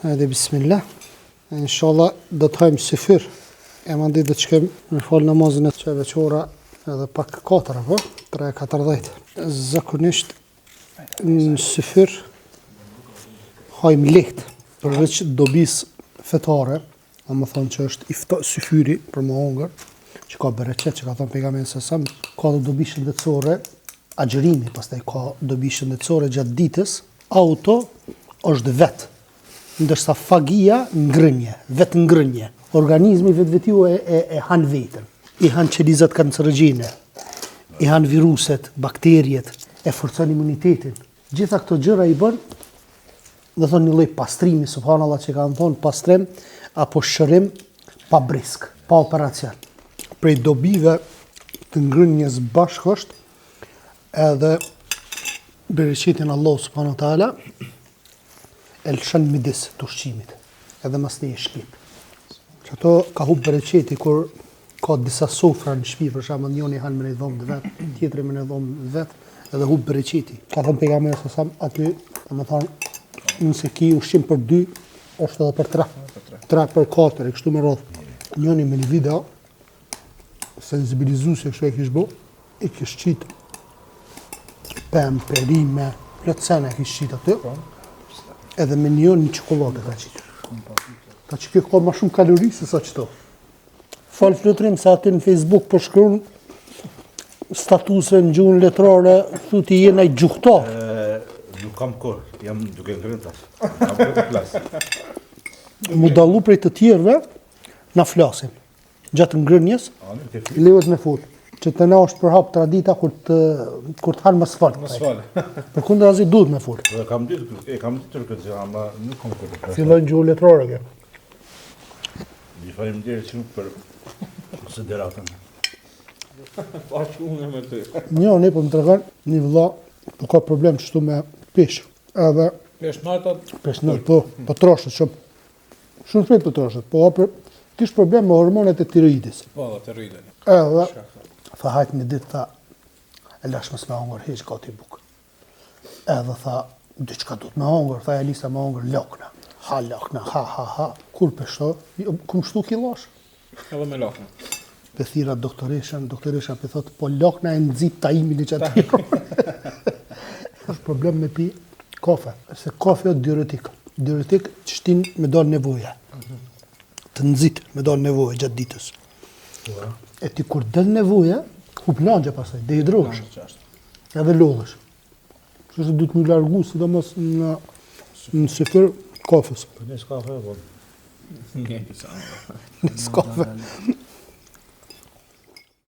Hajde bismillah. Inshallah do të hajmë syfyr. E mandi do të shkojmë me fal namazin e veçora edhe pak 4 apo 3:40. Zakonisht në syfyr hajmë lehtë përveç dobis fetare, domethënë që është syfyri për më hongër, që ka bereqet, që ka thënë pejgamberi sa ka dobi shëndetësore, agjërimi, pastaj ka dobi shëndetësore gjatë ditës, auto është vetë, ndërsa fagia ngrënje, vetë ngrënje. Organizmi vetvetivo e han vetën, i han qelizat kancerogjene, i han viruset, bakterjet, e forcon imunitetin. Gjitha këto gjëra i bën, do thonë një lloj pastrimi, subhanallahu që kanë thonë pastrim apo shërim pa brisk, pa operacion. Prej dobive të ngrënjes bashkë është edhe bereqetin Allah subhanahu wa taala e lëshon midis të ushqimit, edhe mas një shpip. Që ato ka hub bereqeti kur ka disa sofra në shtëpi, për shembull njëri han me një dhomë të vet, tjetri me një dhomë të vet, edhe hub bereqeti. Ka thënë pejgamberi sa aty, domethënë nëse ki ushqim për 2, është edhe për 3. 3 për 4, e kështu me radhë. Njëri me një video sensibilizuese kështu e kish bë, i kish qit perime, plot sene kish qit aty. Edhe me një çokoladë ka qitur. Ta që kjo ka ma shumë kalori se sa qëto. Falë flutrim se aty në Facebook përshkruan statuse në gjuhën letrare, thuti jena i gjuhtar. Nuk kam kohë, jam duke ngrënë tash. Kam kohë të flas. Mu dallu prej të tjerëve, na flasin. Gjatë ngrënjes, lejohet me fol. Që të na është përhap tradita kur të hanë mos fal. Përkundrazi duhet me fol. Kam ditur këtë gjë, ama nuk kam kohë të flas. Fillojnë gjuhë letrare kjo. Ju faleminderit shumë për konsideratën. Pash unë me ty. Njëri po më tregon një vëlla, po ka problem kështu me peshë. Edhe peshë po troshët shumë. Shumë shpejt po troshët, po kish problem me hormonet e tiroidit. Po, tiroidin. Edhe tha hajt një ditë, tha, e lash mos me hongër, heq ka t'i bukë. Edhe tha, diçka du t'me hongër, tha e lisa me hongër lakna. Ha lakna, ha. Kur peshto, kum shtu kilash. Edhe me lakna. Pe thira doktoresha pe thot, po lakna e nëzit ta imin i qatë tjero. është problem me pi kafe, se kafe është diuretik. Diuretik që shtin me dalë nevoja. Të nëzit me dalë nevoja gjatë ditës. E ti kur del nevoja, hup nangje pasaj, dehidrohesh. Edhe lodhesh. Kështu duhet më largu, sidomos në syfyr kafes. Për një kafe, po. Në kafe.